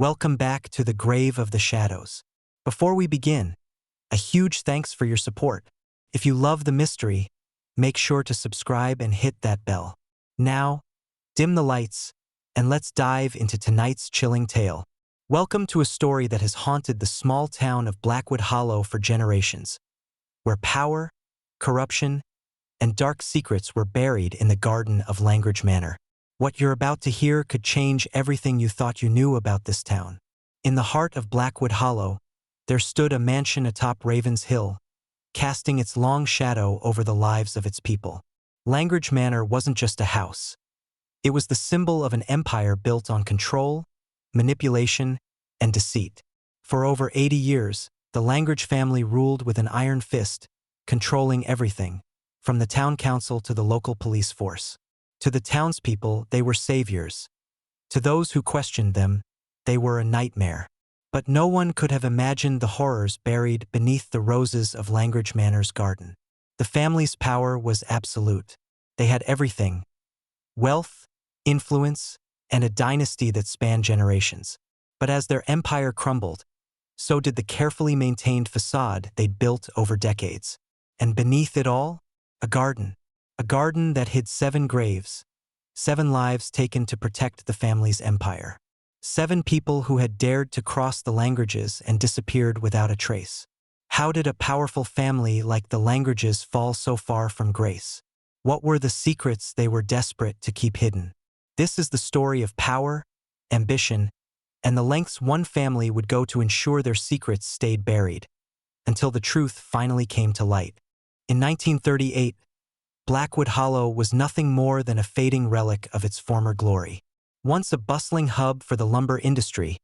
Welcome back to the Grave of the Shadows. Before we begin, a huge thanks for your support. If you love the mystery, make sure to subscribe and hit that bell. Now, dim the lights, and let's dive into tonight's chilling tale. Welcome to a story that has haunted the small town of Blackwood Hollow for generations, where power, corruption, and dark secrets were buried in the garden of Langridge Manor. What you're about to hear could change everything you thought you knew about this town. In the heart of Blackwood Hollow, there stood a mansion atop Raven's Hill, casting its long shadow over the lives of its people. Langridge Manor wasn't just a house. It was the symbol of an empire built on control, manipulation, and deceit. For over 80 years, the Langridge family ruled with an iron fist, controlling everything, from the town council to the local police force. To the townspeople, they were saviors. To those who questioned them, they were a nightmare. But no one could have imagined the horrors buried beneath the roses of Langridge Manor's garden. The family's power was absolute. They had everything: wealth, influence, and a dynasty that spanned generations. But as their empire crumbled, so did the carefully maintained facade they'd built over decades. And beneath it all, a garden. A garden that hid 7 graves, 7 lives taken to protect the family's empire. 7 people who had dared to cross the Langridges and disappeared without a trace. How did a powerful family like the Langridges fall so far from grace? What were the secrets they were desperate to keep hidden? This is the story of power, ambition, and the lengths one family would go to ensure their secrets stayed buried, until the truth finally came to light. In 1938, Blackwood Hollow was nothing more than a fading relic of its former glory. Once a bustling hub for the lumber industry,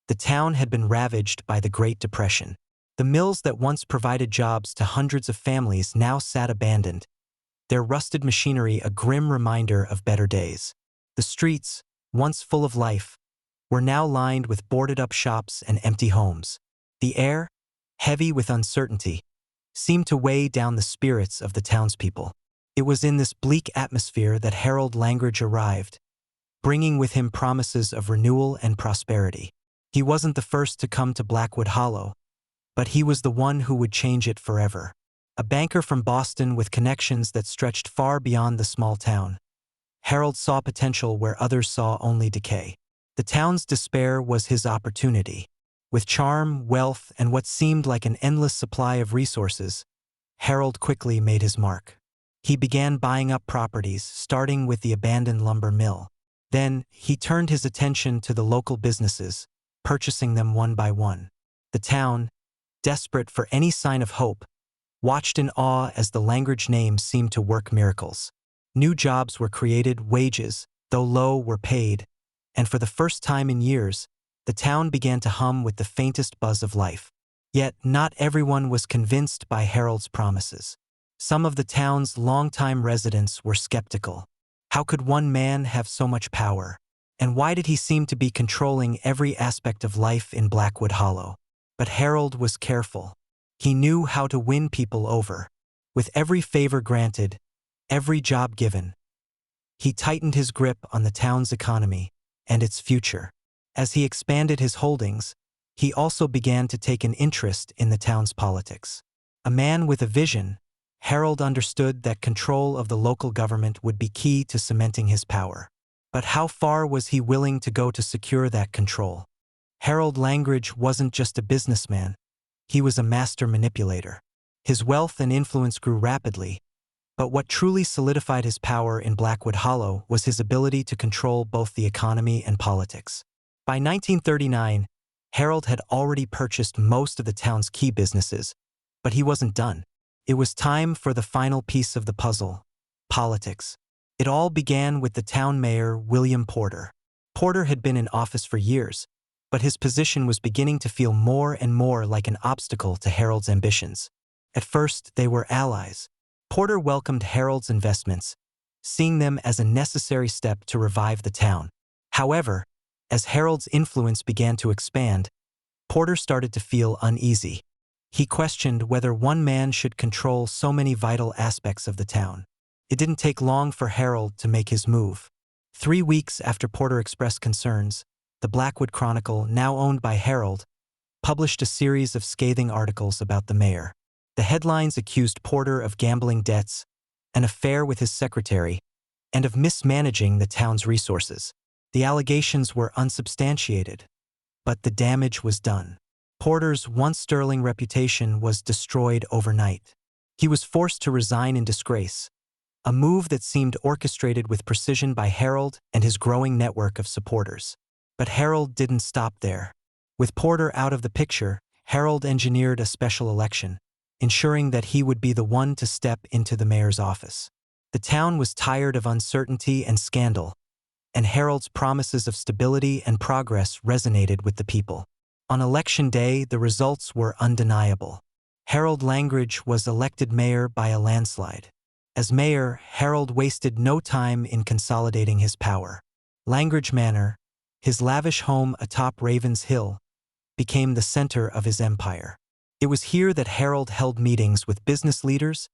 the town had been ravaged by the Great Depression. The mills that once provided jobs to hundreds of families now sat abandoned, their rusted machinery a grim reminder of better days. The streets, once full of life, were now lined with boarded-up shops and empty homes. The air, heavy with uncertainty, seemed to weigh down the spirits of the townspeople. It was in this bleak atmosphere that Harold Langridge arrived, bringing with him promises of renewal and prosperity. He wasn't the first to come to Blackwood Hollow, but he was the one who would change it forever. A banker from Boston with connections that stretched far beyond the small town, Harold saw potential where others saw only decay. The town's despair was his opportunity. With charm, wealth, and what seemed like an endless supply of resources, Harold quickly made his mark. He began buying up properties, starting with the abandoned lumber mill. Then, he turned his attention to the local businesses, purchasing them one by one. The town, desperate for any sign of hope, watched in awe as the Langridge name seemed to work miracles. New jobs were created, wages, though low, were paid, and for the first time in years, the town began to hum with the faintest buzz of life. Yet, not everyone was convinced by Harold's promises. Some of the town's longtime residents were skeptical. How could one man have so much power? And why did he seem to be controlling every aspect of life in Blackwood Hollow? But Harold was careful. He knew how to win people over. With every favor granted, every job given, he tightened his grip on the town's economy and its future. As he expanded his holdings, he also began to take an interest in the town's politics. A man with a vision, Harold understood that control of the local government would be key to cementing his power. But how far was he willing to go to secure that control? Harold Langridge wasn't just a businessman. He was a master manipulator. His wealth and influence grew rapidly, but what truly solidified his power in Blackwood Hollow was his ability to control both the economy and politics. By 1939, Harold had already purchased most of the town's key businesses, but he wasn't done. It was time for the final piece of the puzzle: politics. It all began with the town mayor, William Porter. Porter had been in office for years, but his position was beginning to feel more and more like an obstacle to Harold's ambitions. At first, they were allies. Porter welcomed Harold's investments, seeing them as a necessary step to revive the town. However, as Harold's influence began to expand, Porter started to feel uneasy. He questioned whether one man should control so many vital aspects of the town. It didn't take long for Harold to make his move. 3 weeks after Porter expressed concerns, the Blackwood Chronicle, now owned by Harold, published a series of scathing articles about the mayor. The headlines accused Porter of gambling debts, an affair with his secretary, and of mismanaging the town's resources. The allegations were unsubstantiated, but the damage was done. Porter's once sterling reputation was destroyed overnight. He was forced to resign in disgrace, a move that seemed orchestrated with precision by Harold and his growing network of supporters. But Harold didn't stop there. With Porter out of the picture, Harold engineered a special election, ensuring that he would be the one to step into the mayor's office. The town was tired of uncertainty and scandal, and Harold's promises of stability and progress resonated with the people. On election day, the results were undeniable. Harold Langridge was elected mayor by a landslide. As mayor, Harold wasted no time in consolidating his power. Langridge Manor, his lavish home atop Raven's Hill, became the center of his empire. It was here that Harold held meetings with business leaders,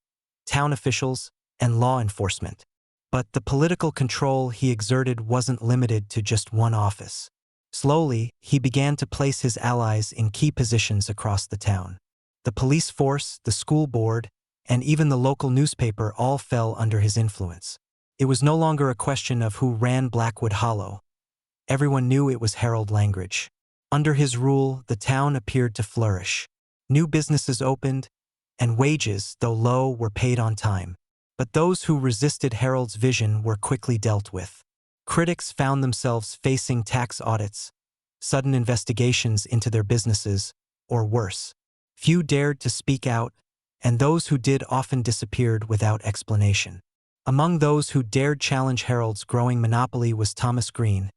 town officials, and law enforcement. But the political control he exerted wasn't limited to just one office. Slowly, he began to place his allies in key positions across the town. The police force, the school board, and even the local newspaper all fell under his influence. It was no longer a question of who ran Blackwood Hollow. Everyone knew it was Harold Langridge. Under his rule, the town appeared to flourish. New businesses opened, and wages, though low, were paid on time. But those who resisted Harold's vision were quickly dealt with. Critics found themselves facing tax audits, sudden investigations into their businesses, or worse. Few dared to speak out, and those who did often disappeared without explanation. Among those who dared challenge Harold's growing monopoly was Thomas Green,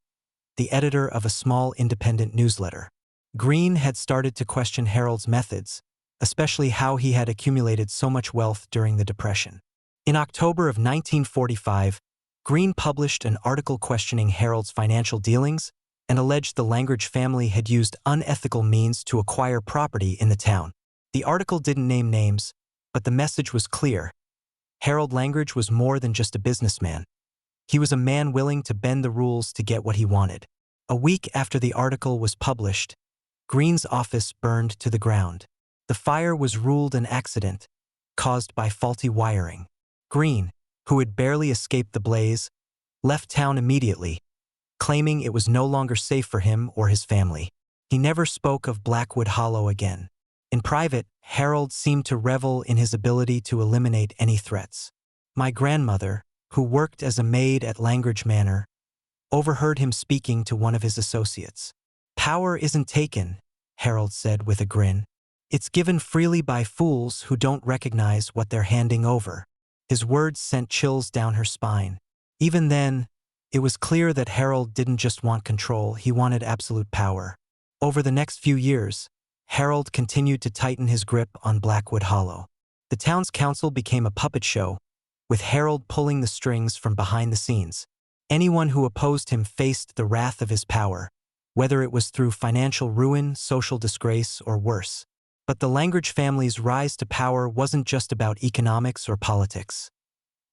the editor of a small independent newsletter. Green had started to question Harold's methods, especially how he had accumulated so much wealth during the Depression. In October of 1945, Green published an article questioning Harold's financial dealings and alleged the Langridge family had used unethical means to acquire property in the town. The article didn't name names, but the message was clear. Harold Langridge was more than just a businessman. He was a man willing to bend the rules to get what he wanted. A week after the article was published, Green's office burned to the ground. The fire was ruled an accident, caused by faulty wiring. Green, who had barely escaped the blaze, left town immediately, claiming it was no longer safe for him or his family. He never spoke of Blackwood Hollow again. In private, Harold seemed to revel in his ability to eliminate any threats. My grandmother, who worked as a maid at Langage Manor, overheard him speaking to one of his associates. "Power isn't taken," Harold said with a grin. "It's given freely by fools who don't recognize what they're handing over." His words sent chills down her spine. Even then, it was clear that Harold didn't just want control, he wanted absolute power. Over the next few years, Harold continued to tighten his grip on Blackwood Hollow. The town's council became a puppet show, with Harold pulling the strings from behind the scenes. Anyone who opposed him faced the wrath of his power, whether it was through financial ruin, social disgrace, or worse. But the Langridge family's rise to power wasn't just about economics or politics.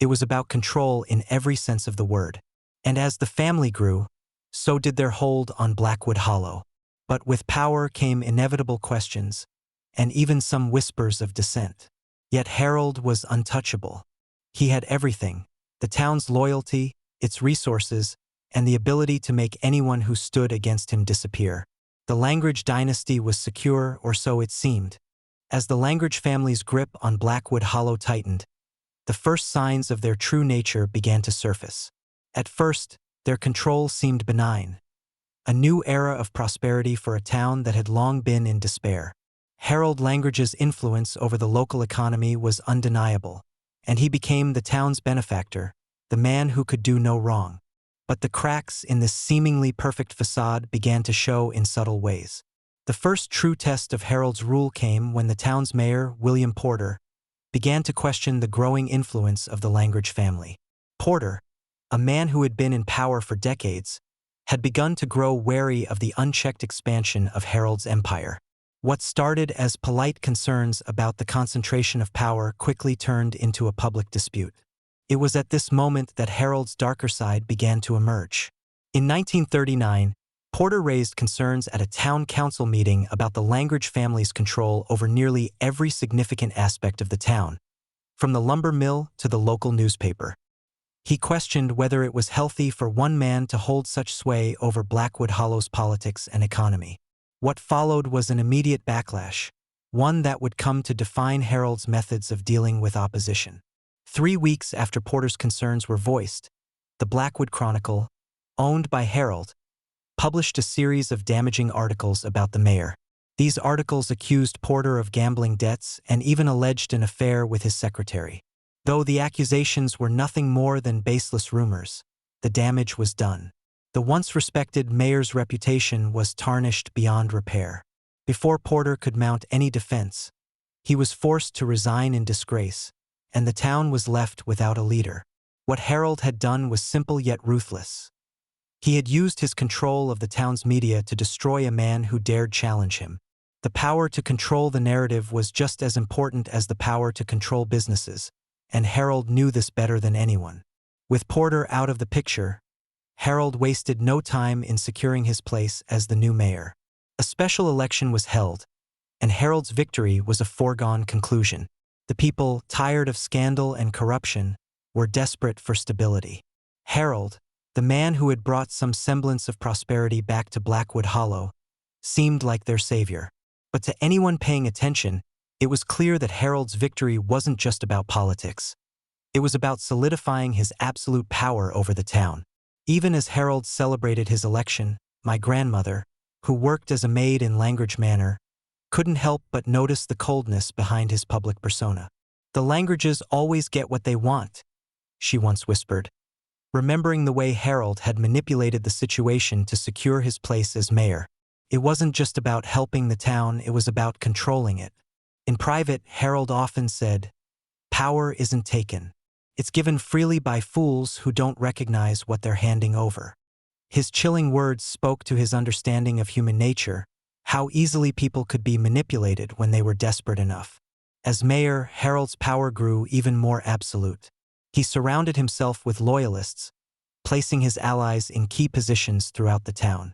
It was about control in every sense of the word. And as the family grew, so did their hold on Blackwood Hollow. But with power came inevitable questions, and even some whispers of dissent. Yet Harold was untouchable. He had everything: the town's loyalty, its resources, and the ability to make anyone who stood against him disappear. The Langridge dynasty was secure, or so it seemed. As the Langridge family's grip on Blackwood Hollow tightened, the first signs of their true nature began to surface. At first, their control seemed benign, a new era of prosperity for a town that had long been in despair. Harold Langridge's influence over the local economy was undeniable, and he became the town's benefactor, the man who could do no wrong. But the cracks in this seemingly perfect facade began to show in subtle ways. The first true test of Harold's rule came when the town's mayor, William Porter, began to question the growing influence of the Langridge family. Porter, a man who had been in power for decades, had begun to grow wary of the unchecked expansion of Harold's empire. What started as polite concerns about the concentration of power quickly turned into a public dispute. It was at this moment that Harold's darker side began to emerge. In 1939, Porter raised concerns at a town council meeting about the Langridge family's control over nearly every significant aspect of the town, from the lumber mill to the local newspaper. He questioned whether it was healthy for one man to hold such sway over Blackwood Hollow's politics and economy. What followed was an immediate backlash, one that would come to define Harold's methods of dealing with opposition. 3 weeks after Porter's concerns were voiced, the Blackwood Chronicle, owned by Harold, published a series of damaging articles about the mayor. These articles accused Porter of gambling debts and even alleged an affair with his secretary. Though the accusations were nothing more than baseless rumors, the damage was done. The once respected mayor's reputation was tarnished beyond repair. Before Porter could mount any defense, he was forced to resign in disgrace, and the town was left without a leader. What Harold had done was simple yet ruthless. He had used his control of the town's media to destroy a man who dared challenge him. The power to control the narrative was just as important as the power to control businesses, and Harold knew this better than anyone. With Porter out of the picture, Harold wasted no time in securing his place as the new mayor. A special election was held, and Harold's victory was a foregone conclusion. The people, tired of scandal and corruption, were desperate for stability. Harold, the man who had brought some semblance of prosperity back to Blackwood Hollow, seemed like their savior. But to anyone paying attention, it was clear that Harold's victory wasn't just about politics. It was about solidifying his absolute power over the town. Even as Harold celebrated his election, my grandmother, who worked as a maid in Langridge Manor, couldn't help but notice the coldness behind his public persona. "The Langridges always get what they want," she once whispered, remembering the way Harold had manipulated the situation to secure his place as mayor. It wasn't just about helping the town, it was about controlling it. In private, Harold often said, "Power isn't taken. It's given freely by fools who don't recognize what they're handing over." His chilling words spoke to his understanding of human nature, how easily people could be manipulated when they were desperate enough. As mayor, Harold's power grew even more absolute. He surrounded himself with loyalists, placing his allies in key positions throughout the town.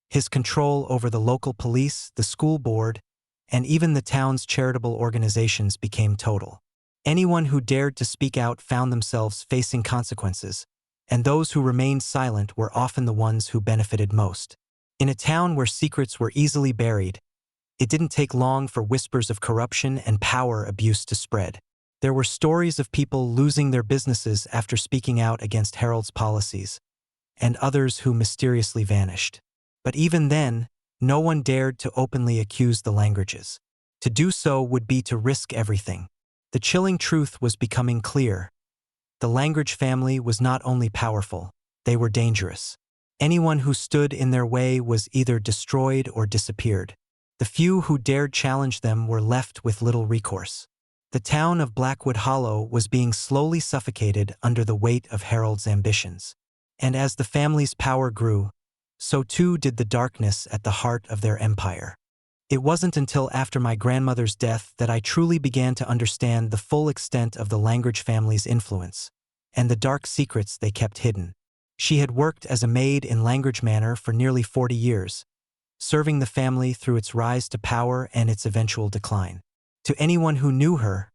His control over the local police, the school board, and even the town's charitable organizations became total. Anyone who dared to speak out found themselves facing consequences, and those who remained silent were often the ones who benefited most. In a town where secrets were easily buried, it didn't take long for whispers of corruption and power abuse to spread. There were stories of people losing their businesses after speaking out against Harold's policies, and others who mysteriously vanished. But even then, no one dared to openly accuse the Langridges. To do so would be to risk everything. The chilling truth was becoming clear. The Langridge family was not only powerful, they were dangerous. Anyone who stood in their way was either destroyed or disappeared. The few who dared challenge them were left with little recourse. The town of Blackwood Hollow was being slowly suffocated under the weight of Harold's ambitions. And as the family's power grew, so too did the darkness at the heart of their empire. It wasn't until after my grandmother's death that I truly began to understand the full extent of the Langridge family's influence, and the dark secrets they kept hidden. She had worked as a maid in Langage Manor for nearly 40 years, serving the family through its rise to power and its eventual decline. To anyone who knew her,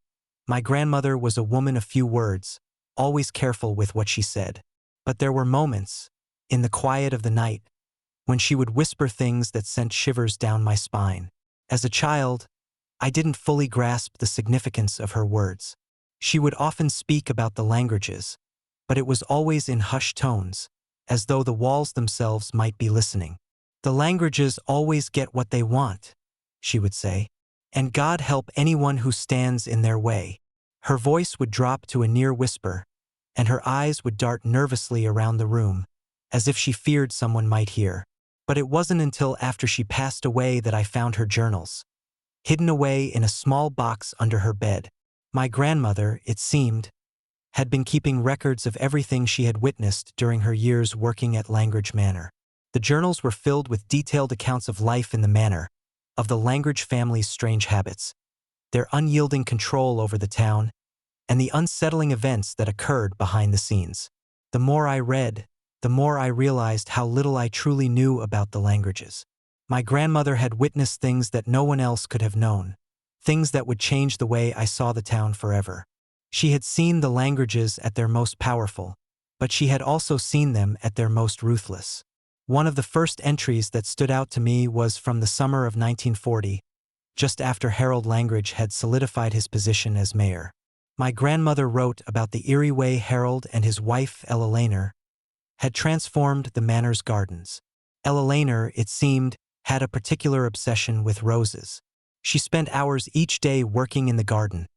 my grandmother was a woman of few words, always careful with what she said. But there were moments, in the quiet of the night, when she would whisper things that sent shivers down my spine. As a child, I didn't fully grasp the significance of her words. She would often speak about the Langridges, but it was always in hushed tones, as though the walls themselves might be listening. "The Langridges always get what they want," she would say, "and God help anyone who stands in their way." Her voice would drop to a near whisper, and her eyes would dart nervously around the room, as if she feared someone might hear. But it wasn't until after she passed away that I found her journals, hidden away in a small box under her bed. My grandmother, it seemed, had been keeping records of everything she had witnessed during her years working at Langridge Manor. The journals were filled with detailed accounts of life in the manor, of the Langridge family's strange habits, their unyielding control over the town, and the unsettling events that occurred behind the scenes. The more I read, the more I realized how little I truly knew about the Langridges. My grandmother had witnessed things that no one else could have known, things that would change the way I saw the town forever. She had seen the Langridges at their most powerful, but she had also seen them at their most ruthless. One of the first entries that stood out to me was from the summer of 1940, just after Harold Langridge had solidified his position as mayor. My grandmother wrote about the eerie way Harold and his wife, Ella Laner, had transformed the manor's gardens. Ella Laner, it seemed, had a particular obsession with roses. She spent hours each day working in the garden,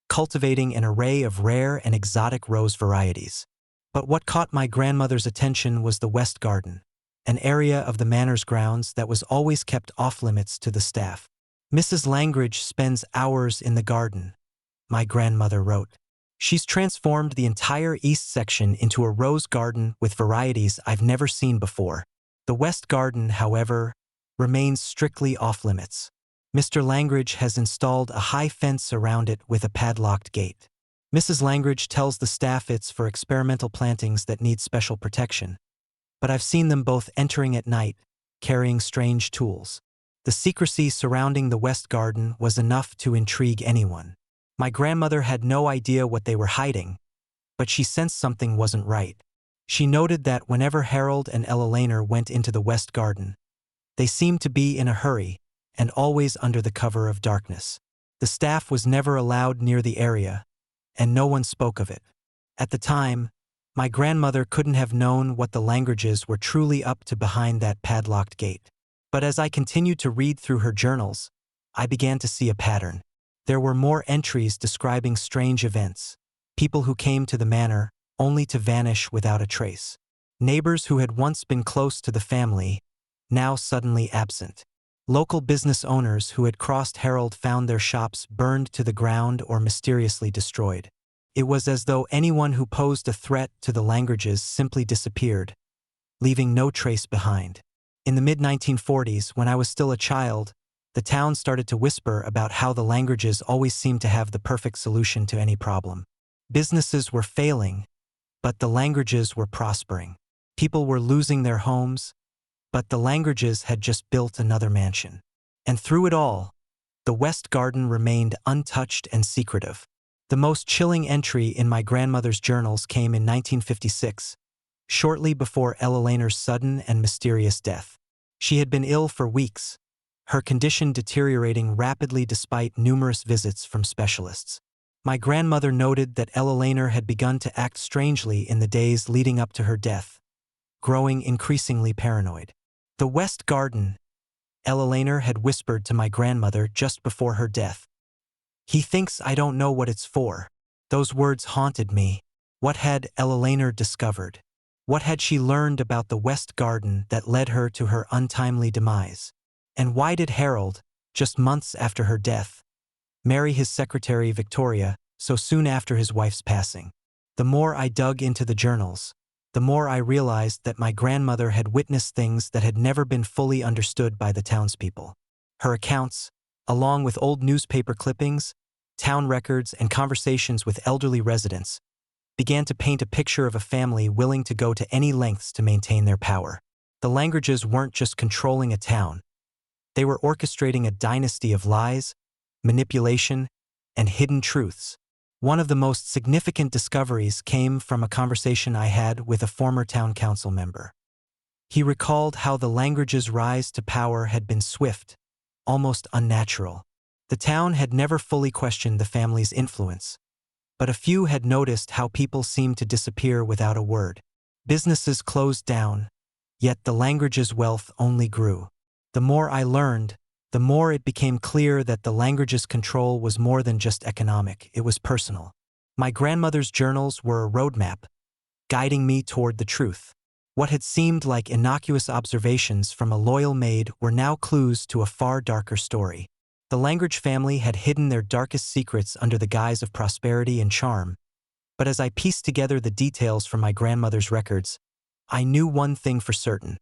cultivating an array of rare and exotic rose varieties. But what caught my grandmother's attention was the West Garden, an area of the manor's grounds that was always kept off-limits to the staff. Mrs. Langridge spends hours in the garden, my grandmother wrote. She's transformed the entire east section into a rose garden with varieties I've never seen before. The West Garden, however, remains strictly off-limits. Mr. Langridge has installed a high fence around it with a padlocked gate. Mrs. Langridge tells the staff it's for experimental plantings that need special protection, but I've seen them both entering at night, carrying strange tools. The secrecy surrounding the West Garden was enough to intrigue anyone. My grandmother had no idea what they were hiding, but she sensed something wasn't right. She noted that whenever Harold and Ella Laner went into the West Garden, they seemed to be in a hurry and always under the cover of darkness. The staff was never allowed near the area, and no one spoke of it. At the time, my grandmother couldn't have known what the Langridges were truly up to behind that padlocked gate. But as I continued to read through her journals, I began to see a pattern. There were more entries describing strange events, people who came to the manor only to vanish without a trace. Neighbors who had once been close to the family, now suddenly absent. Local business owners who had crossed Harold found their shops burned to the ground or mysteriously destroyed. It was as though anyone who posed a threat to the Langridges simply disappeared, leaving no trace behind. In the mid-1940s, when I was still a child, the town started to whisper about how the Langridges always seemed to have the perfect solution to any problem. Businesses were failing, but the Langridges were prospering. People were losing their homes, but the Langridges had just built another mansion. And through it all, the West Garden remained untouched and secretive. The most chilling entry in my grandmother's journals came in 1956, shortly before Ella Laner's sudden and mysterious death. She had been ill for weeks, her condition deteriorating rapidly despite numerous visits from specialists. My grandmother noted that Ella Laner had begun to act strangely in the days leading up to her death, growing increasingly paranoid. The West Garden, Ella Laner had whispered to my grandmother just before her death. He thinks I don't know what it's for. Those words haunted me. What had Ella Laner discovered? What had she learned about the West Garden that led her to her untimely demise? And why did Harold, just months after her death, marry his secretary Victoria so soon after his wife's passing? The more I dug into the journals, the more I realized that my grandmother had witnessed things that had never been fully understood by the townspeople. Her accounts, along with old newspaper clippings, town records, and conversations with elderly residents, began to paint a picture of a family willing to go to any lengths to maintain their power. The Langridges weren't just controlling a town. They were orchestrating a dynasty of lies, manipulation, and hidden truths. One of the most significant discoveries came from a conversation I had with a former town council member. He recalled how the Langridges' rise to power had been swift, almost unnatural. The town had never fully questioned the family's influence, but a few had noticed how people seemed to disappear without a word. Businesses closed down, yet the Langridges' wealth only grew. The more I learned, the more it became clear that the Langridges' control was more than just economic, it was personal. My grandmother's journals were a roadmap, guiding me toward the truth. What had seemed like innocuous observations from a loyal maid were now clues to a far darker story. The Langridge family had hidden their darkest secrets under the guise of prosperity and charm, but as I pieced together the details from my grandmother's records, I knew one thing for certain.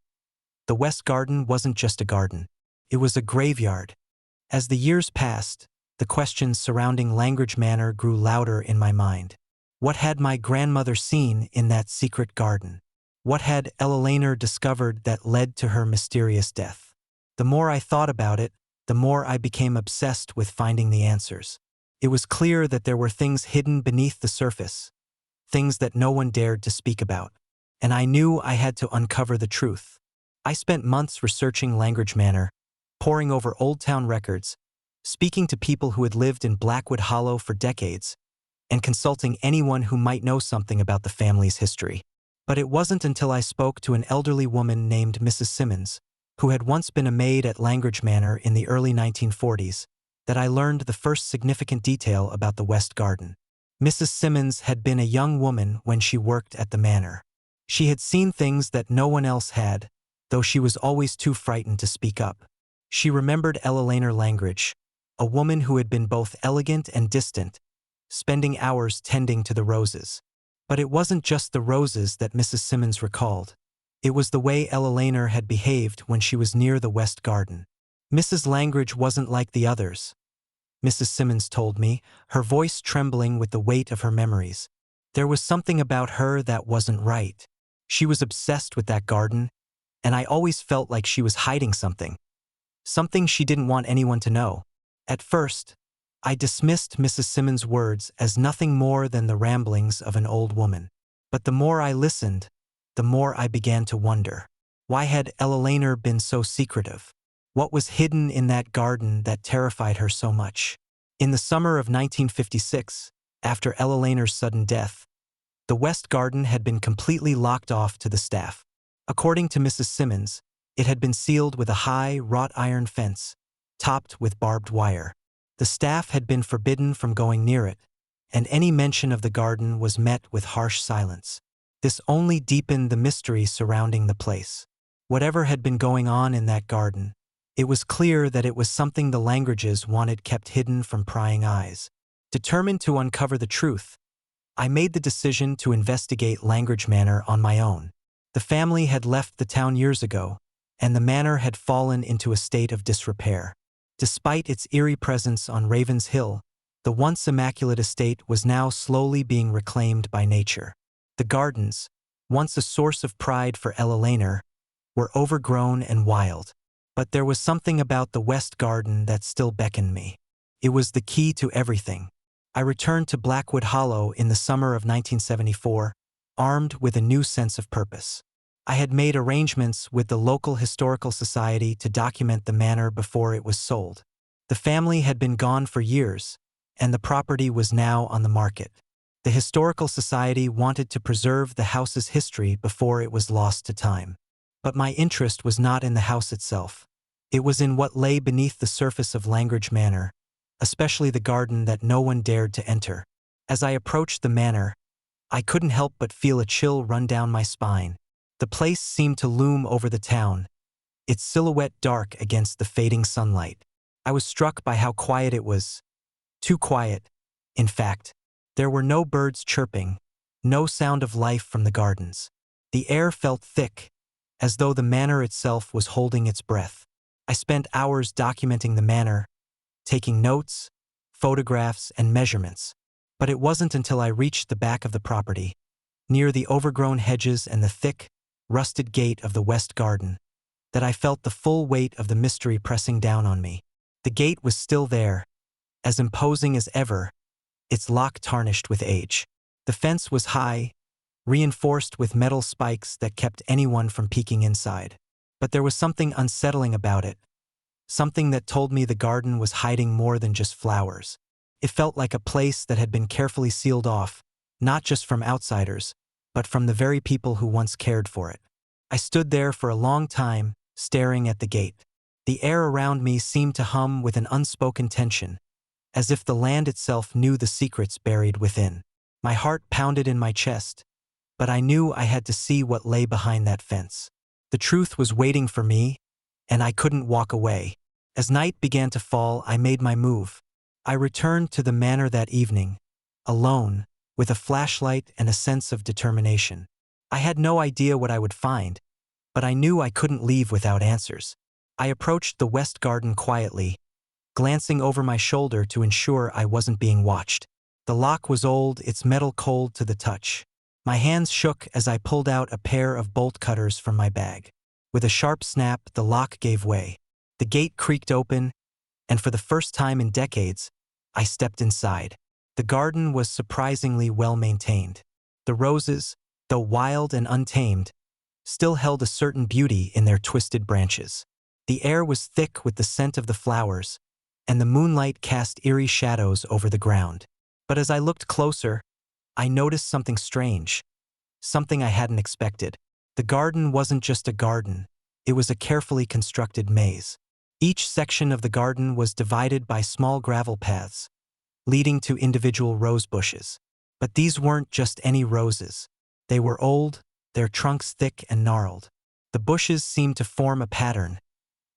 The West Garden wasn't just a garden. It was a graveyard. As the years passed, the questions surrounding Langridge Manor grew louder in my mind. What had my grandmother seen in that secret garden? What had Elainer discovered that led to her mysterious death? The more I thought about it, the more I became obsessed with finding the answers. It was clear that there were things hidden beneath the surface, things that no one dared to speak about. And I knew I had to uncover the truth. I spent months researching Langridge Manor, poring over old town records, speaking to people who had lived in Blackwood Hollow for decades, and consulting anyone who might know something about the family's history. But it wasn't until I spoke to an elderly woman named Mrs. Simmons, who had once been a maid at Langage Manor in the early 1940s, that I learned the first significant detail about the West Garden. Mrs. Simmons had been a young woman when she worked at the manor. She had seen things that no one else had, though she was always too frightened to speak up. She remembered Elainer Langridge, a woman who had been both elegant and distant, spending hours tending to the roses. But it wasn't just the roses that Mrs. Simmons recalled. It was the way Elainer had behaved when she was near the West Garden. Mrs. Langridge wasn't like the others, Mrs. Simmons told me, her voice trembling with the weight of her memories. There was something about her that wasn't right. She was obsessed with that garden, and I always felt like she was hiding something. Something she didn't want anyone to know. At first, I dismissed Mrs. Simmons' words as nothing more than the ramblings of an old woman. But the more I listened, the more I began to wonder. Why had Elainer been so secretive? What was hidden in that garden that terrified her so much? In the summer of 1956, after Elalainer's sudden death, the West Garden had been completely locked off to the staff. According to Mrs. Simmons, it had been sealed with a high, wrought iron fence, topped with barbed wire. The staff had been forbidden from going near it, and any mention of the garden was met with harsh silence. This only deepened the mystery surrounding the place. Whatever had been going on in that garden, it was clear that it was something the Langridges wanted kept hidden from prying eyes. Determined to uncover the truth, I made the decision to investigate Langridge Manor on my own. The family had left the town years ago, and the manor had fallen into a state of disrepair. Despite its eerie presence on Raven's Hill, the once immaculate estate was now slowly being reclaimed by nature. The gardens, once a source of pride for Elainer, were overgrown and wild. But there was something about the West Garden that still beckoned me. It was the key to everything. I returned to Blackwood Hollow in the summer of 1974, armed with a new sense of purpose. I had made arrangements with the local historical society to document the manor before it was sold. The family had been gone for years, and the property was now on the market. The historical society wanted to preserve the house's history before it was lost to time. But my interest was not in the house itself. It was in what lay beneath the surface of Langridge Manor, especially the garden that no one dared to enter. As I approached the manor, I couldn't help but feel a chill run down my spine. The place seemed to loom over the town, its silhouette dark against the fading sunlight. I was struck by how quiet it was. Too quiet, in fact. There were no birds chirping, no sound of life from the gardens. The air felt thick, as though the manor itself was holding its breath. I spent hours documenting the manor, taking notes, photographs, and measurements. But it wasn't until I reached the back of the property, near the overgrown hedges and the thick, rusted gate of the West Garden, that I felt the full weight of the mystery pressing down on me. The gate was still there, as imposing as ever, its lock tarnished with age. The fence was high, reinforced with metal spikes that kept anyone from peeking inside. But there was something unsettling about it, something that told me the garden was hiding more than just flowers. It felt like a place that had been carefully sealed off, not just from outsiders, but from the very people who once cared for it. I stood there for a long time, staring at the gate. The air around me seemed to hum with an unspoken tension, as if the land itself knew the secrets buried within. My heart pounded in my chest, but I knew I had to see what lay behind that fence. The truth was waiting for me, and I couldn't walk away. As night began to fall, I made my move. I returned to the manor that evening, alone, with a flashlight and a sense of determination. I had no idea what I would find, but I knew I couldn't leave without answers. I approached the West Garden quietly, glancing over my shoulder to ensure I wasn't being watched. The lock was old, its metal cold to the touch, My hands shook as I pulled out a pair of bolt cutters from my bag. With a sharp snap, the lock gave way. The gate creaked open, and for the first time in decades, I stepped inside. The garden was surprisingly well maintained. The roses, though wild and untamed, still held a certain beauty in their twisted branches. The air was thick with the scent of the flowers, and the moonlight cast eerie shadows over the ground. But as I looked closer, I noticed something strange, something I hadn't expected. The garden wasn't just a garden, it was a carefully constructed maze. Each section of the garden was divided by small gravel paths, leading to individual rose bushes. But these weren't just any roses. They were old, their trunks thick and gnarled. The bushes seemed to form a pattern,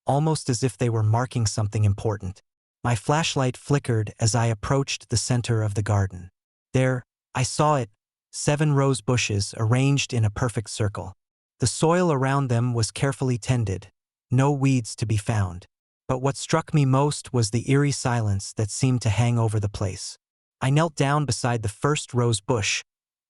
almost as if they were marking something important. My flashlight flickered as I approached the center of the garden. There, I saw it, 7 rose bushes arranged in a perfect circle. The soil around them was carefully tended, no weeds to be found. But what struck me most was the eerie silence that seemed to hang over the place. I knelt down beside the first rose bush,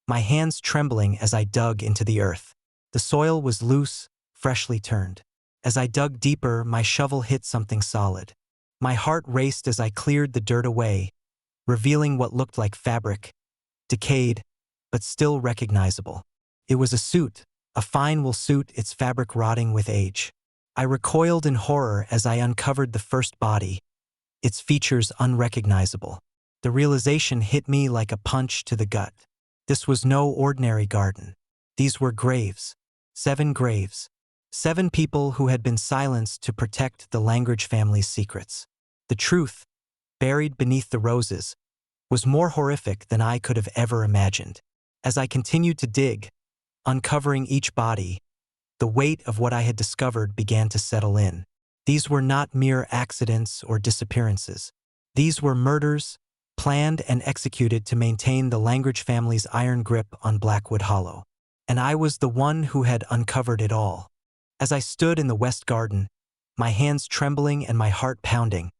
my hands trembling as I dug into the earth. The soil was loose, freshly turned. As I dug deeper, my shovel hit something solid. My heart raced as I cleared the dirt away, revealing what looked like fabric, decayed, but still recognizable. It was a suit, a fine wool suit, its fabric rotting with age. I recoiled in horror as I uncovered the first body, its features unrecognizable. The realization hit me like a punch to the gut. This was no ordinary garden. These were graves. 7 graves. 7 people who had been silenced to protect the Langridge family's secrets. The truth, buried beneath the roses, was more horrific than I could have ever imagined. As I continued to dig, uncovering each body, the weight of what I had discovered began to settle in. These were not mere accidents or disappearances. These were murders, planned and executed to maintain the Langridge family's iron grip on Blackwood Hollow. And I was the one who had uncovered it all. As I stood in the West Garden, my hands trembling and my heart pounding,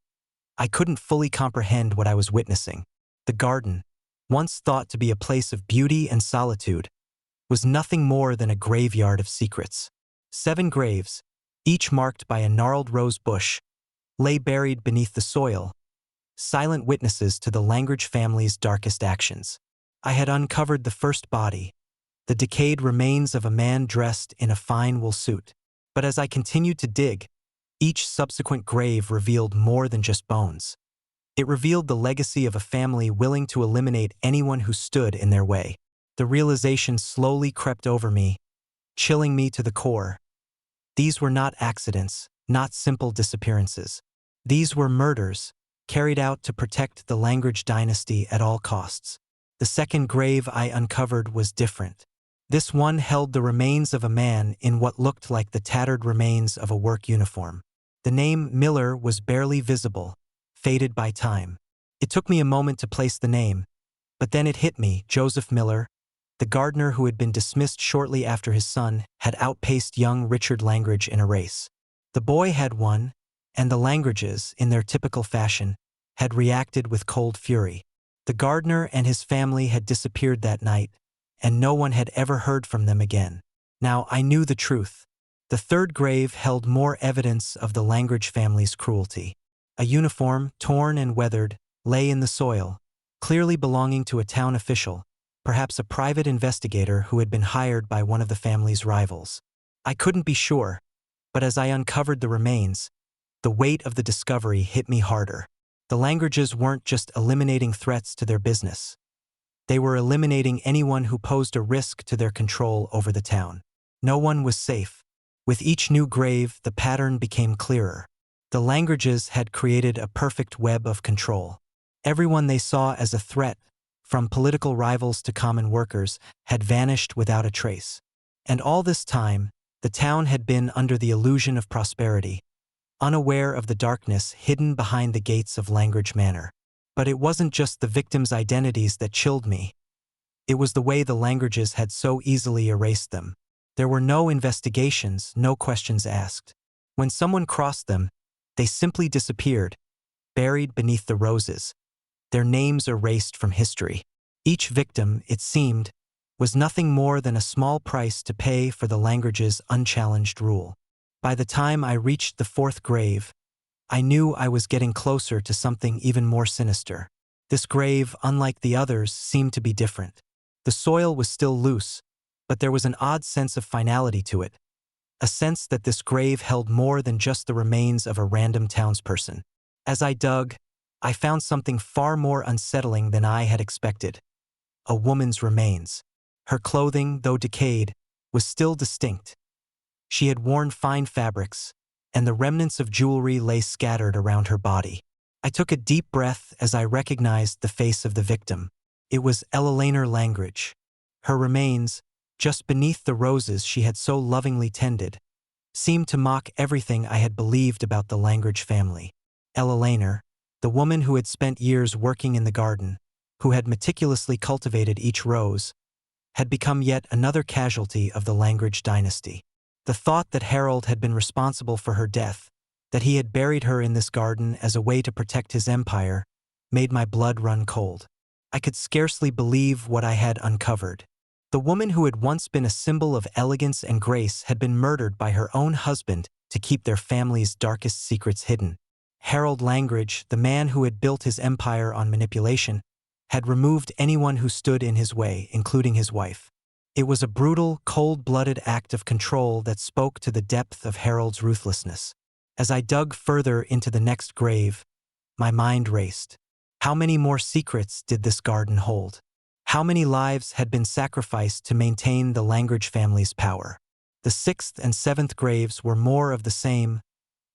I couldn't fully comprehend what I was witnessing. The garden, once thought to be a place of beauty and solitude, was nothing more than a graveyard of secrets. 7 graves, each marked by a gnarled rose bush, lay buried beneath the soil, silent witnesses to the Langridge family's darkest actions. I had uncovered the first body, the decayed remains of a man dressed in a fine wool suit. But as I continued to dig, each subsequent grave revealed more than just bones. It revealed the legacy of a family willing to eliminate anyone who stood in their way. The realization slowly crept over me, chilling me to the core. These were not accidents, not simple disappearances. These were murders, carried out to protect the Langridge dynasty at all costs. The second grave I uncovered was different. This one held the remains of a man in what looked like the tattered remains of a work uniform. The name Miller was barely visible, faded by time. It took me a moment to place the name, but then it hit me. Joseph Miller, the gardener who had been dismissed shortly after his son had outpaced young Richard Langridge in a race. The boy had won, and the Langridges, in their typical fashion, had reacted with cold fury. The gardener and his family had disappeared that night, and no one had ever heard from them again. Now I knew the truth. The third grave held more evidence of the Langridge family's cruelty. A uniform, torn and weathered, lay in the soil, clearly belonging to a town official, perhaps a private investigator who had been hired by one of the family's rivals. I couldn't be sure, but as I uncovered the remains, the weight of the discovery hit me harder. The Langridges weren't just eliminating threats to their business. They were eliminating anyone who posed a risk to their control over the town. No one was safe. With each new grave, the pattern became clearer. The Langridges had created a perfect web of control. Everyone they saw as a threat, from political rivals to common workers, had vanished without a trace. And all this time, the town had been under the illusion of prosperity, unaware of the darkness hidden behind the gates of Langridge Manor. But it wasn't just the victims' identities that chilled me. It was the way the Langridges had so easily erased them. There were no investigations, no questions asked. When someone crossed them, they simply disappeared, buried beneath the roses, their names erased from history. Each victim, it seemed, was nothing more than a small price to pay for the Langridge's unchallenged rule. By the time I reached the fourth grave, I knew I was getting closer to something even more sinister. This grave, unlike the others, seemed to be different. The soil was still loose, but there was an odd sense of finality to it, a sense that this grave held more than just the remains of a random townsperson. As I dug, I found something far more unsettling than I had expected. A woman's remains. Her clothing, though decayed, was still distinct. She had worn fine fabrics, and the remnants of jewelry lay scattered around her body. I took a deep breath as I recognized the face of the victim. It was Eleanor Langridge. Her remains, just beneath the roses she had so lovingly tended, seemed to mock everything I had believed about the Langridge family. Eleanor, the woman who had spent years working in the garden, who had meticulously cultivated each rose, had become yet another casualty of the Langridge dynasty. The thought that Harold had been responsible for her death, that he had buried her in this garden as a way to protect his empire, made my blood run cold. I could scarcely believe what I had uncovered. The woman who had once been a symbol of elegance and grace had been murdered by her own husband to keep their family's darkest secrets hidden. Harold Langridge, the man who had built his empire on manipulation, had removed anyone who stood in his way, including his wife. It was a brutal, cold-blooded act of control that spoke to the depth of Harold's ruthlessness. As I dug further into the next grave, my mind raced. How many more secrets did this garden hold? How many lives had been sacrificed to maintain the Langridge family's power? The sixth and seventh graves were more of the same,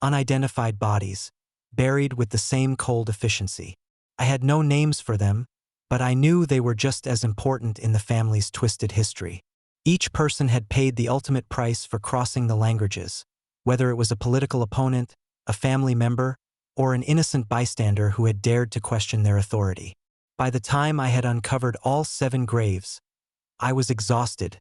unidentified bodies, buried with the same cold efficiency. I had no names for them, but I knew they were just as important in the family's twisted history. Each person had paid the ultimate price for crossing the Langridges, whether it was a political opponent, a family member, or an innocent bystander who had dared to question their authority. By the time I had uncovered all 7 graves, I was exhausted,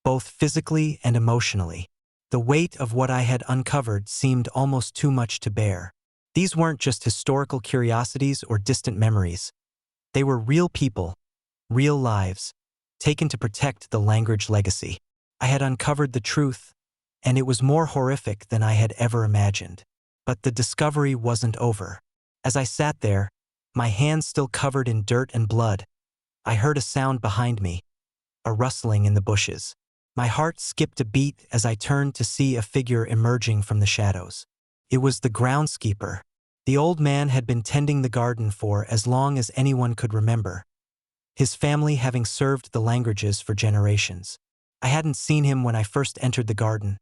both physically and emotionally. The weight of what I had uncovered seemed almost too much to bear. These weren't just historical curiosities or distant memories. They were real people, real lives, taken to protect the Langridge legacy. I had uncovered the truth, and it was more horrific than I had ever imagined. But the discovery wasn't over. As I sat there, my hands still covered in dirt and blood, I heard a sound behind me, a rustling in the bushes. My heart skipped a beat as I turned to see a figure emerging from the shadows. It was the groundskeeper. The old man had been tending the garden for as long as anyone could remember, his family having served the Langridges for generations. I hadn't seen him when I first entered the garden,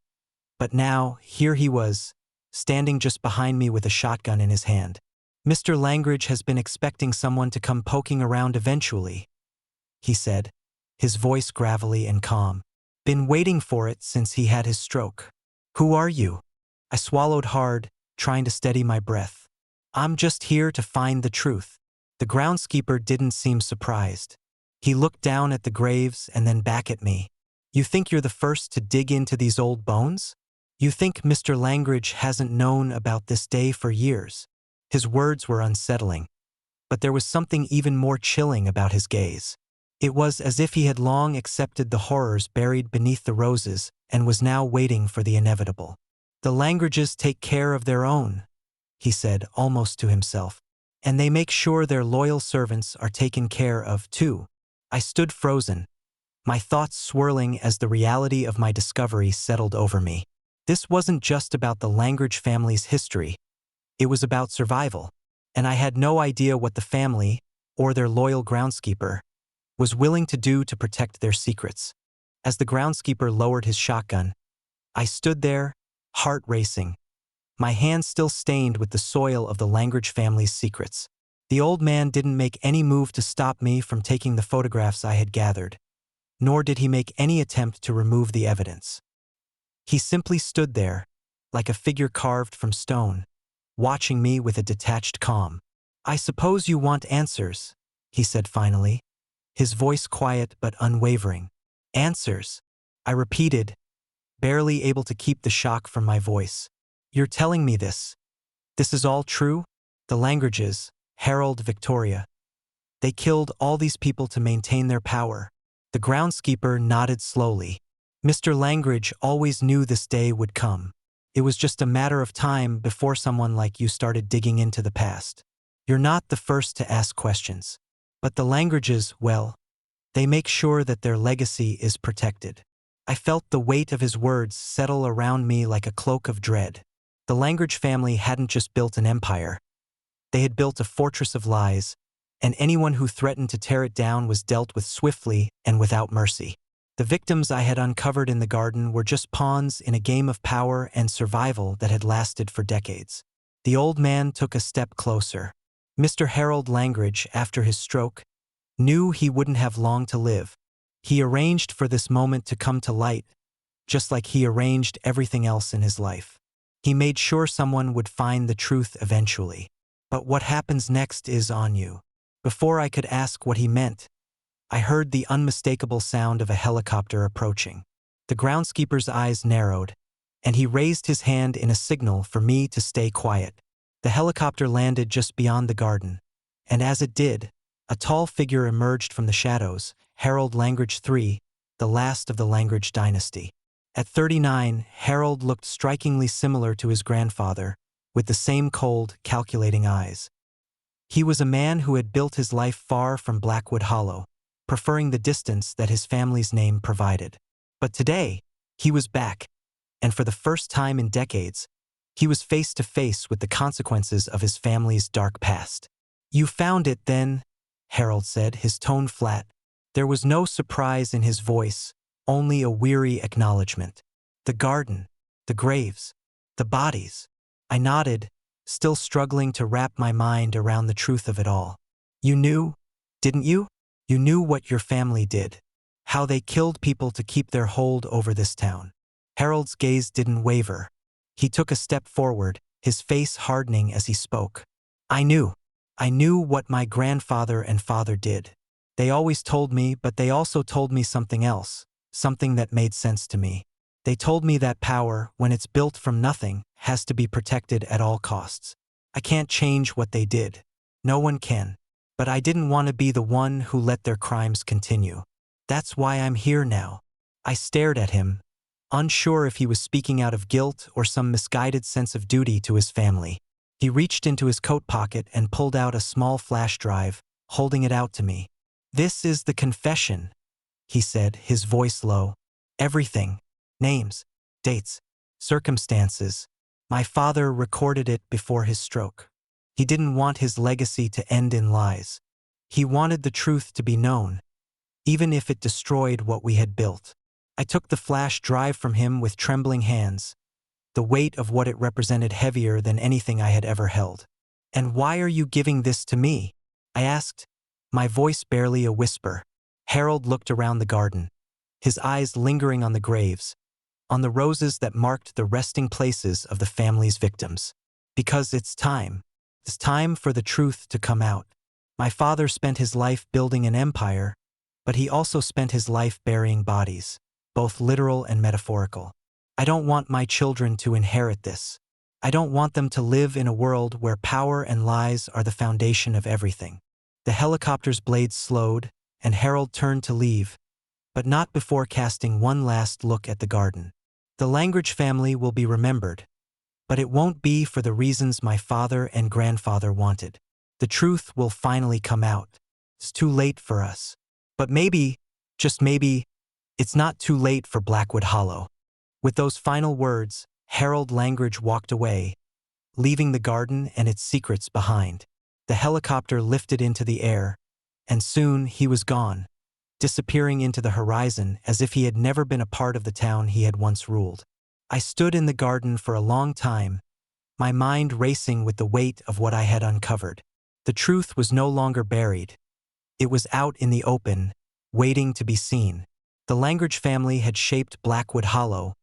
but now, here he was, standing just behind me with a shotgun in his hand. "Mr. Langridge has been expecting someone to come poking around eventually," he said, his voice gravelly and calm. "Been waiting for it since he had his stroke." "Who are you?" I swallowed hard, trying to steady my breath. "I'm just here to find the truth." The groundskeeper didn't seem surprised. He looked down at the graves and then back at me. "You think you're the first to dig into these old bones? You think Mr. Langridge hasn't known about this day for years?" His words were unsettling, but there was something even more chilling about his gaze. It was as if he had long accepted the horrors buried beneath the roses and was now waiting for the inevitable. "The Langridges take care of their own," he said, almost to himself, "and they make sure their loyal servants are taken care of, too." I stood frozen, my thoughts swirling as the reality of my discovery settled over me. This wasn't just about the Langridge family's history. It was about survival, and I had no idea what the family, or their loyal groundskeeper, was willing to do to protect their secrets. As the groundskeeper lowered his shotgun, I stood there, heart racing, my hands still stained with the soil of the Langridge family's secrets. The old man didn't make any move to stop me from taking the photographs I had gathered, nor did he make any attempt to remove the evidence. He simply stood there, like a figure carved from stone, watching me with a detached calm. "I suppose you want answers," he said finally, his voice quiet but unwavering. "Answers," I repeated, barely able to keep the shock from my voice. "You're telling me this? This is all true? The Langridges, Harold, Victoria. They killed all these people to maintain their power. The groundskeeper nodded slowly. Mr. Langridge always knew this day would come. It was just a matter of time before someone like you started digging into the past. You're not the first to ask questions. But the Langridges, well, they make sure that their legacy is protected. I felt the weight of his words settle around me like a cloak of dread. The Langridge family hadn't just built an empire. They had built a fortress of lies, and anyone who threatened to tear it down was dealt with swiftly and without mercy. The victims I had uncovered in the garden were just pawns in a game of power and survival that had lasted for decades. The old man took a step closer. Mr. Harold Langridge, after his stroke, knew he wouldn't have long to live. He arranged for this moment to come to light, just like he arranged everything else in his life. He made sure someone would find the truth eventually. But what happens next is on you. Before I could ask what he meant, I heard the unmistakable sound of a helicopter approaching. The groundskeeper's eyes narrowed, and he raised his hand in a signal for me to stay quiet. The helicopter landed just beyond the garden, and as it did, a tall figure emerged from the shadows, Harold Langridge III, the last of the Langridge dynasty. At 39, Harold looked strikingly similar to his grandfather, with the same cold, calculating eyes. He was a man who had built his life far from Blackwood Hollow, preferring the distance that his family's name provided. But today, he was back, and for the first time in decades, he was face to face with the consequences of his family's dark past. "You found it, then," Harold said, his tone flat. There was no surprise in his voice, only a weary acknowledgement. "The garden, the graves, the bodies." I nodded, still struggling to wrap my mind around the truth of it all. "You knew, didn't you? You knew what your family did. How they killed people to keep their hold over this town." Harold's gaze didn't waver. He took a step forward, his face hardening as he spoke. "I knew. I knew what my grandfather and father did. They always told me, but they also told me something else, something that made sense to me. They told me that power, when it's built from nothing, has to be protected at all costs. I can't change what they did. No one can. But I didn't want to be the one who let their crimes continue. That's why I'm here now." I stared at him, unsure if he was speaking out of guilt or some misguided sense of duty to his family. He reached into his coat pocket and pulled out a small flash drive, holding it out to me. "This is the confession," he said, his voice low. "Everything. Names, dates, circumstances. My father recorded it before his stroke. He didn't want his legacy to end in lies. He wanted the truth to be known, even if it destroyed what we had built." I took the flash drive from him with trembling hands, the weight of what it represented heavier than anything I had ever held. "And why are you giving this to me?" I asked, my voice barely a whisper. Harold looked around the garden, his eyes lingering on the graves, on the roses that marked the resting places of the family's victims. "Because it's time. It's time for the truth to come out. My father spent his life building an empire, but he also spent his life burying bodies, both literal and metaphorical. I don't want my children to inherit this. I don't want them to live in a world where power and lies are the foundation of everything." The helicopter's blades slowed, and Harold turned to leave, but not before casting one last look at the garden. "The Langridge family will be remembered, but it won't be for the reasons my father and grandfather wanted. The truth will finally come out. It's too late for us. But maybe, just maybe, it's not too late for Blackwood Hollow." With those final words, Harold Langridge walked away, leaving the garden and its secrets behind. The helicopter lifted into the air, and soon he was gone, disappearing into the horizon as if he had never been a part of the town he had once ruled. I stood in the garden for a long time, my mind racing with the weight of what I had uncovered. The truth was no longer buried. It was out in the open, waiting to be seen. The Langridge family had shaped Blackwood Hollow,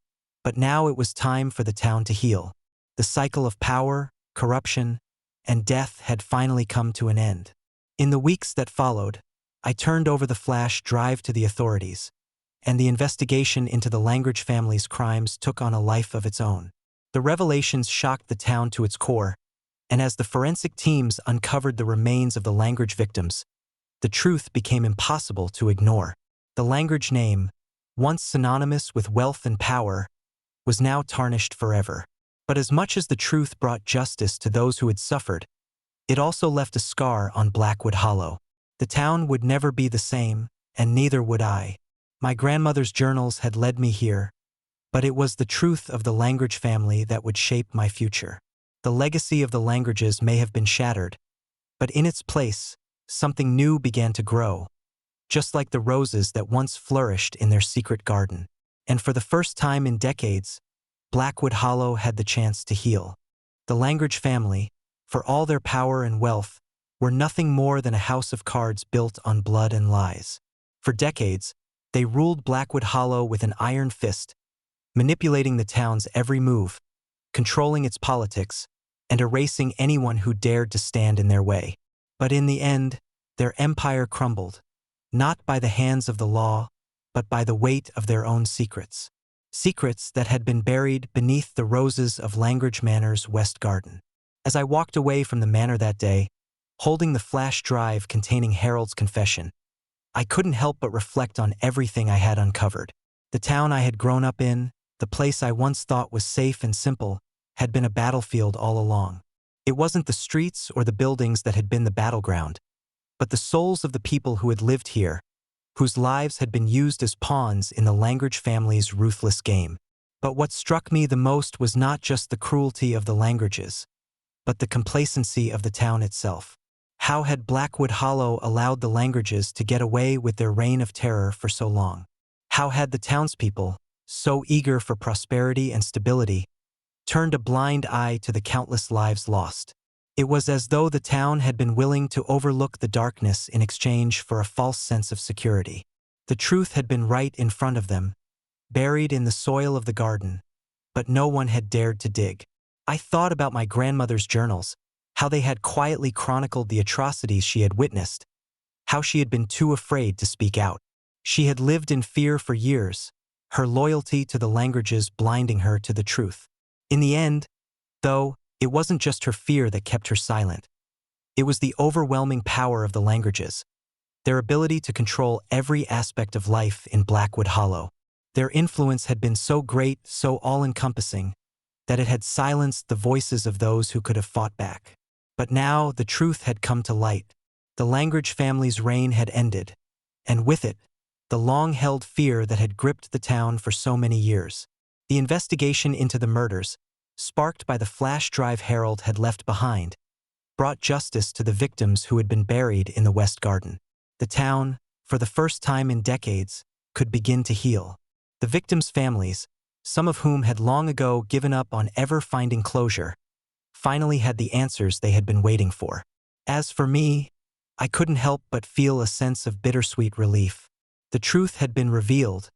but now it was time for the town to heal. The cycle of power, corruption, and death had finally come to an end. In the weeks that followed, I turned over the flash drive to the authorities, and the investigation into the Langridge family's crimes took on a life of its own. The revelations shocked the town to its core, and as the forensic teams uncovered the remains of the Langridge victims, the truth became impossible to ignore. The Langridge name, once synonymous with wealth and power, was now tarnished forever. But as much as the truth brought justice to those who had suffered, it also left a scar on Blackwood Hollow. The town would never be the same, and neither would I. My grandmother's journals had led me here, but it was the truth of the Langridge family that would shape my future. The legacy of the Langridges may have been shattered, but in its place, something new began to grow, just like the roses that once flourished in their secret garden. And for the first time in decades, Blackwood Hollow had the chance to heal. The Langridge family, for all their power and wealth, were nothing more than a house of cards built on blood and lies. For decades, they ruled Blackwood Hollow with an iron fist, manipulating the town's every move, controlling its politics, and erasing anyone who dared to stand in their way. But in the end, their empire crumbled, not by the hands of the law, but by the weight of their own secrets. Secrets that had been buried beneath the roses of Langridge Manor's west garden. As I walked away from the manor that day, holding the flash drive containing Harold's confession, I couldn't help but reflect on everything I had uncovered. The town I had grown up in, the place I once thought was safe and simple, had been a battlefield all along. It wasn't the streets or the buildings that had been the battleground, but the souls of the people who had lived here, whose lives had been used as pawns in the Langridge family's ruthless game. But what struck me the most was not just the cruelty of the Langridges, but the complacency of the town itself. How had Blackwood Hollow allowed the Langridges to get away with their reign of terror for so long? How had the townspeople, so eager for prosperity and stability, turned a blind eye to the countless lives lost? It was as though the town had been willing to overlook the darkness in exchange for a false sense of security. The truth had been right in front of them, buried in the soil of the garden, but no one had dared to dig. I thought about my grandmother's journals, how they had quietly chronicled the atrocities she had witnessed, how she had been too afraid to speak out. She had lived in fear for years, her loyalty to the Langridges blinding her to the truth. In the end, though, it wasn't just her fear that kept her silent. It was the overwhelming power of the Langridges, their ability to control every aspect of life in Blackwood Hollow. Their influence had been so great, so all-encompassing, that it had silenced the voices of those who could have fought back. But now the truth had come to light. The Langridge family's reign had ended, and with it, the long-held fear that had gripped the town for so many years. The investigation into the murders, sparked by the flash drive Harold had left behind, brought justice to the victims who had been buried in the West Garden. The town, for the first time in decades, could begin to heal. The victims' families, some of whom had long ago given up on ever finding closure, finally had the answers they had been waiting for. As for me, I couldn't help but feel a sense of bittersweet relief. The truth had been revealed,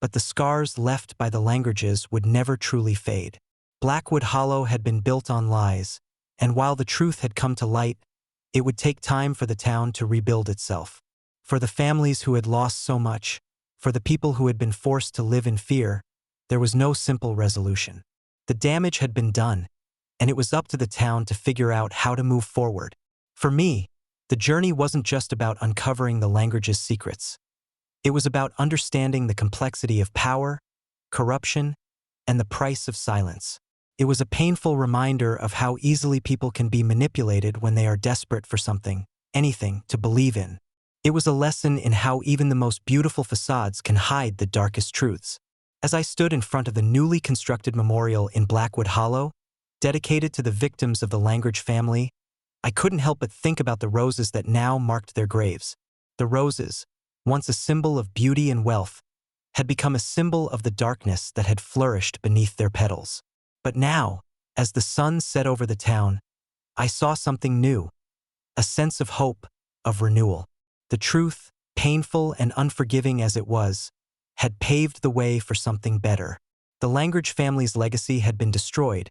but the scars left by the Langridges would never truly fade. Blackwood Hollow had been built on lies, and while the truth had come to light, it would take time for the town to rebuild itself. For the families who had lost so much, for the people who had been forced to live in fear, there was no simple resolution. The damage had been done, and it was up to the town to figure out how to move forward. For me, the journey wasn't just about uncovering the Langridges' secrets. It was about understanding the complexity of power, corruption, and the price of silence. It was a painful reminder of how easily people can be manipulated when they are desperate for something, anything, to believe in. It was a lesson in how even the most beautiful facades can hide the darkest truths. As I stood in front of the newly constructed memorial in Blackwood Hollow, dedicated to the victims of the Langridge family, I couldn't help but think about the roses that now marked their graves. The roses, once a symbol of beauty and wealth, had become a symbol of the darkness that had flourished beneath their petals. But now, as the sun set over the town, I saw something new, a sense of hope, of renewal. The truth, painful and unforgiving as it was, had paved the way for something better. The Langridge family's legacy had been destroyed,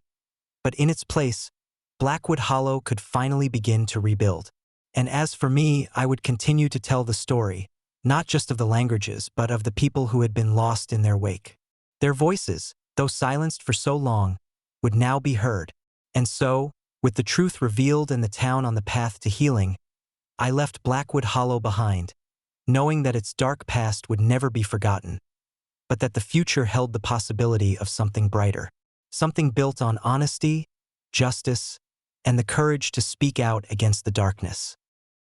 but in its place, Blackwood Hollow could finally begin to rebuild. And as for me, I would continue to tell the story, not just of the Langridges, but of the people who had been lost in their wake. Their voices, though silenced for so long, would now be heard. And so, with the truth revealed and the town on the path to healing, I left Blackwood Hollow behind, knowing that its dark past would never be forgotten, but that the future held the possibility of something brighter, something built on honesty, justice, and the courage to speak out against the darkness.